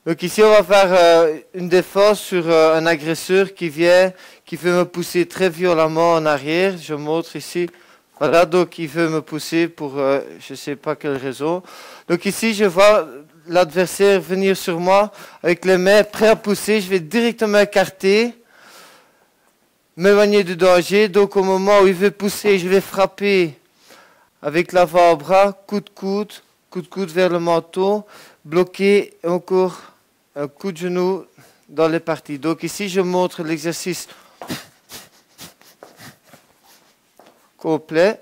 Donc ici, on va faire une défense sur un agresseur qui vient, qui veut me pousser très violemment en arrière. Je montre ici. Voilà, donc il veut me pousser pour je ne sais pas quelle raison. Donc ici, je vois l'adversaire venir sur moi avec les mains prêts à pousser. Je vais directement écarter, m'éloigner du danger. Donc au moment où il veut pousser, je vais frapper avec l'avant-bras, coup de coude vers le menton, bloquer et encore un coup de genou dans les parties. Donc ici, je montre l'exercice complet.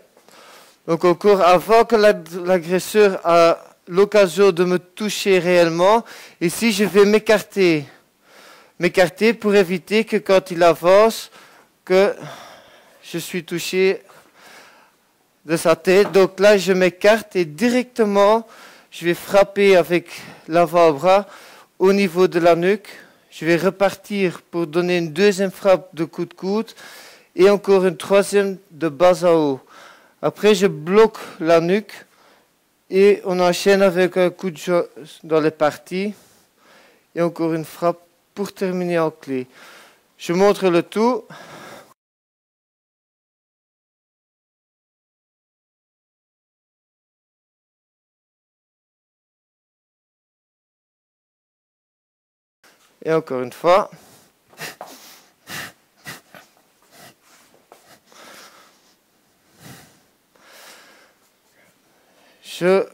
Donc encore avant que l'agresseur a l'occasion de me toucher réellement, ici, je vais m'écarter. M'écarter pour éviter que quand il avance, que je suis touché de sa tête. Donc là, je m'écarte et directement, je vais frapper avec l'avant-bras au niveau de la nuque. Je vais repartir pour donner une deuxième frappe de coup de coude et encore une troisième de bas à haut. Après, je bloque la nuque et on enchaîne avec un coup de genou dans les parties et encore une frappe pour terminer en clé. Je montre le tout. Et encore une fois. Je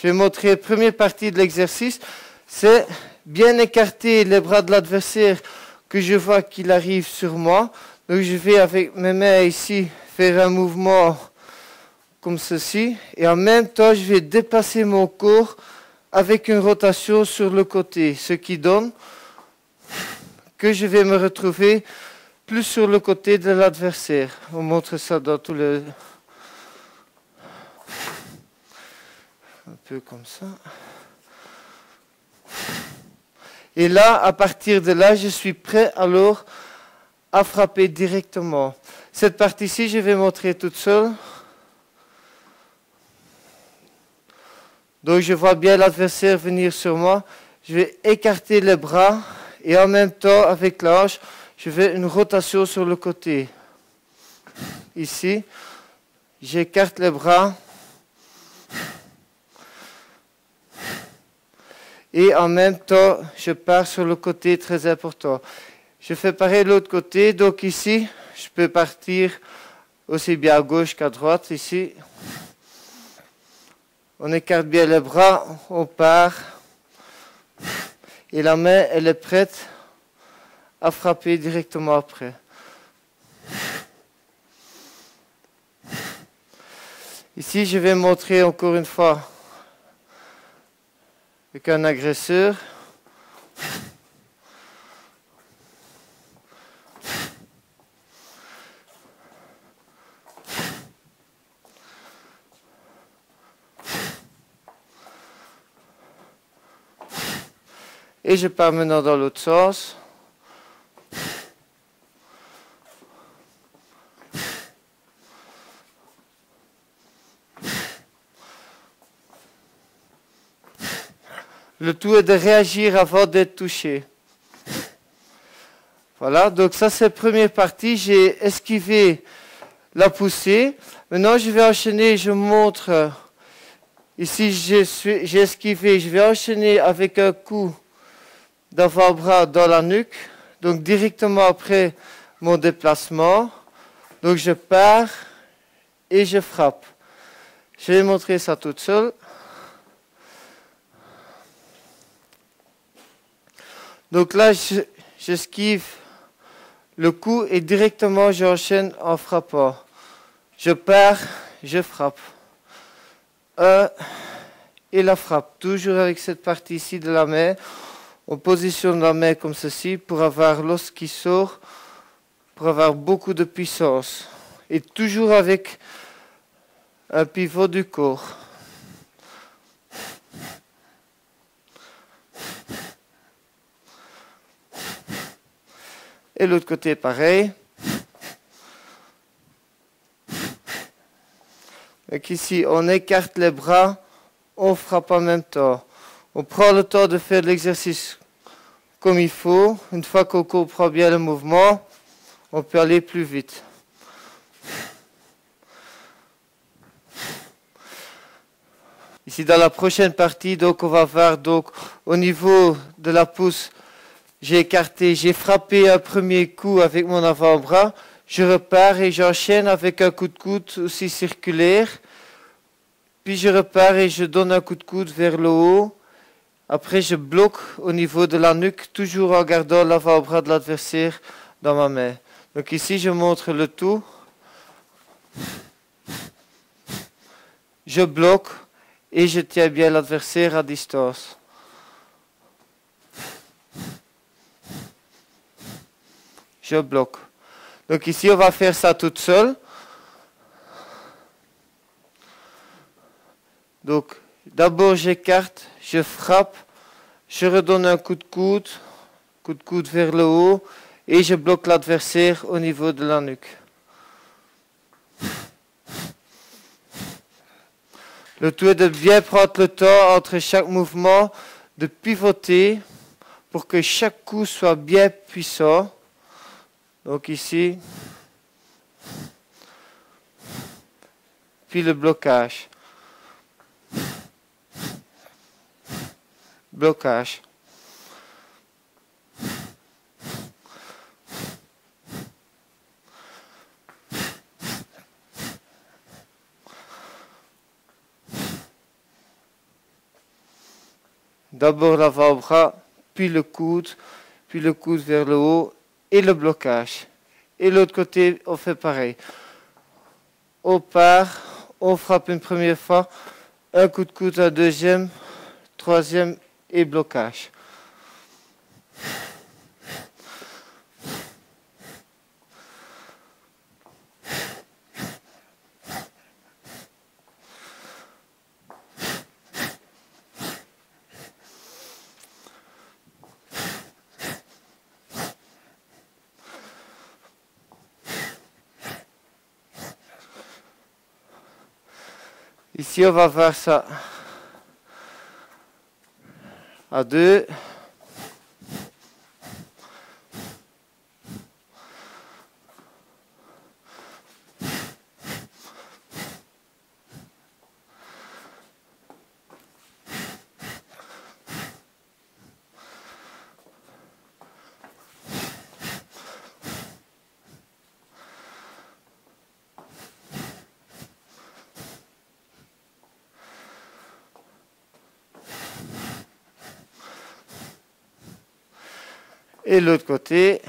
vais montrer la première partie de l'exercice. C'est bien écarter les bras de l'adversaire que je vois qu'il arrive sur moi. Donc je vais avec mes mains ici faire un mouvement comme ceci. Et en même temps, je vais déplacer mon corps avec une rotation sur le côté. Ce qui donne que je vais me retrouver plus sur le côté de l'adversaire. On montre ça dans tous les... Un peu comme ça. Et là, à partir de là, je suis prêt alors à frapper directement. Cette partie-ci, je vais montrer toute seule. Donc je vois bien l'adversaire venir sur moi. Je vais écarter les bras et en même temps, avec la hanche, je fais une rotation sur le côté. Ici, j'écarte les bras. Et en même temps, je pars sur le côté très important. Je fais pareil de l'autre côté. Donc ici, je peux partir aussi bien à gauche qu'à droite. Ici, on écarte bien les bras, on part. Et la main, elle est prête à frapper directement après. Ici, je vais montrer encore une fois avec un agresseur. Et je pars maintenant dans l'autre sens. Le tout est de réagir avant d'être touché. Voilà, donc ça c'est la première partie. J'ai esquivé la poussée. Maintenant je vais enchaîner, je montre. Ici j'ai esquivé, je vais enchaîner avec un coup d'avant-bras dans la nuque. Donc directement après mon déplacement. Donc je pars et je frappe. Je vais montrer ça toute seule. Donc là, j'esquive le coup et directement j'enchaîne en frappant. Je pars, je frappe. Et la frappe. Toujours avec cette partie ici de la main. On positionne la main comme ceci pour avoir l'os qui sort, pour avoir beaucoup de puissance. Et toujours avec un pivot du corps. Et l'autre côté, pareil. Donc ici, on écarte les bras, on frappe en même temps. On prend le temps de faire l'exercice comme il faut. Une fois qu'on comprend bien le mouvement, on peut aller plus vite. Ici dans la prochaine partie, donc on va voir donc au niveau de la pousse, j'ai écarté, j'ai frappé un premier coup avec mon avant-bras, je repars et j'enchaîne avec un coup de coude aussi circulaire, puis je repars et je donne un coup de coude vers le haut. Après je bloque au niveau de la nuque, toujours en gardant l'avant-bras de l'adversaire dans ma main. Donc ici je montre le tout, je bloque et je tiens bien l'adversaire à distance. Je bloque. Donc ici, on va faire ça toute seule. Donc, d'abord, j'écarte, je frappe, je redonne un coup de coude vers le haut, et je bloque l'adversaire au niveau de la nuque. Le tout est de bien prendre le temps entre chaque mouvement, de pivoter pour que chaque coup soit bien puissant. Donc ici, puis le blocage. Blocage. D'abord l'avant-bras, puis le coude vers le haut et le blocage. Et l'autre côté, on fait pareil. On part, on frappe une première fois, un coup de coude, un deuxième, troisième et blocage. Ici, on va voir ça à deux. Et l'autre côté.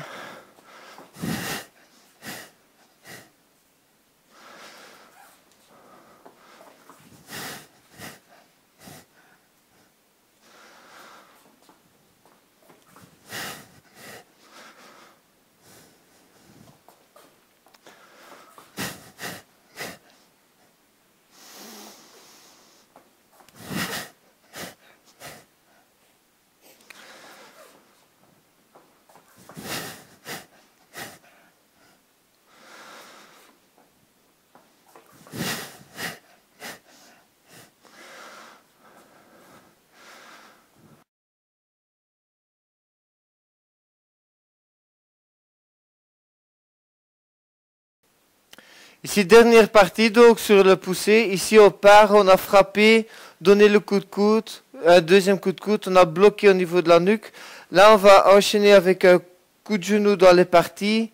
Ici, dernière partie, donc sur le poussé. Ici, on part, on a frappé, donné le coup de coude, un deuxième coup de coude, on a bloqué au niveau de la nuque. Là, on va enchaîner avec un coup de genou dans les parties,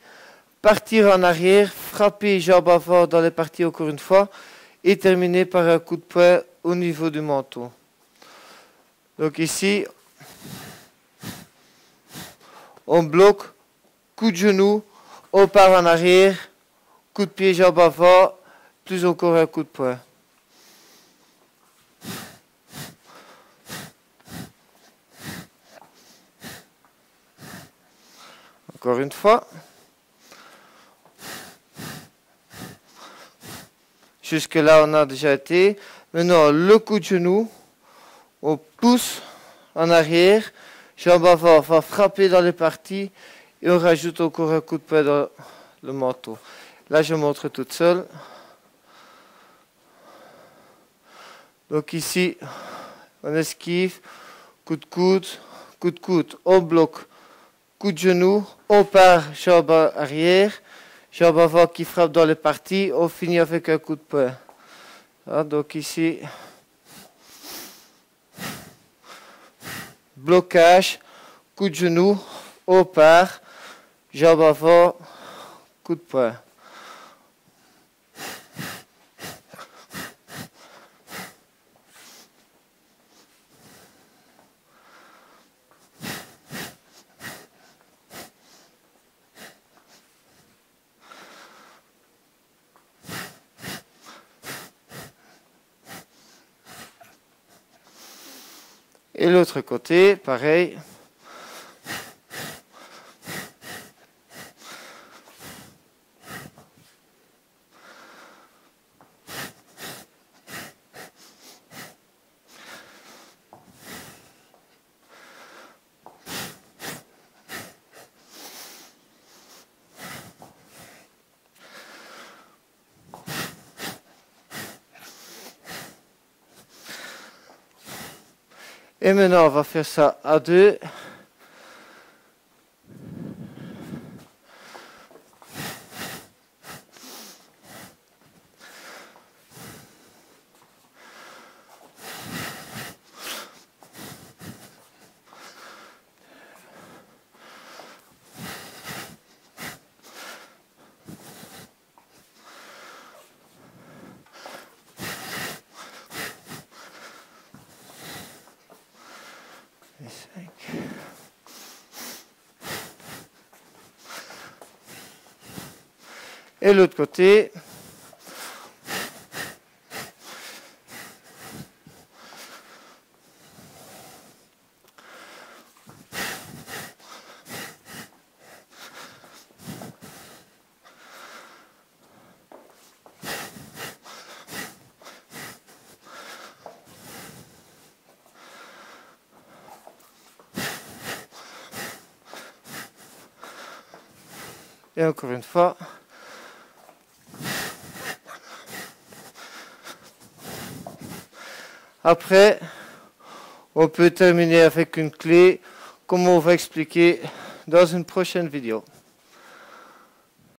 partir en arrière, frapper jambe avant dans les parties encore une fois, et terminer par un coup de poing au niveau du menton. Donc ici, on bloque, coup de genou, on part en arrière, coup de pied, jambe avant, plus encore un coup de poing. Encore une fois. Jusque là, on a déjà été. Maintenant, le coup de genou, on pousse en arrière, jambe avant, on va frapper dans les parties et on rajoute encore un coup de poing dans le manteau. Là, je montre toute seule. Donc ici, on esquive, coup de coude, on bloque coup de genou, on part jambe arrière, jambe avant qui frappe dans les parties, on finit avec un coup de poing. Ah, donc ici, blocage, coup de genou, on part, jambe avant, coup de poing. Et l'autre côté, pareil. Et maintenant, on va faire ça à deux. Et l'autre côté. Et encore une fois. Après, on peut terminer avec une clé, comme on va expliquer dans une prochaine vidéo.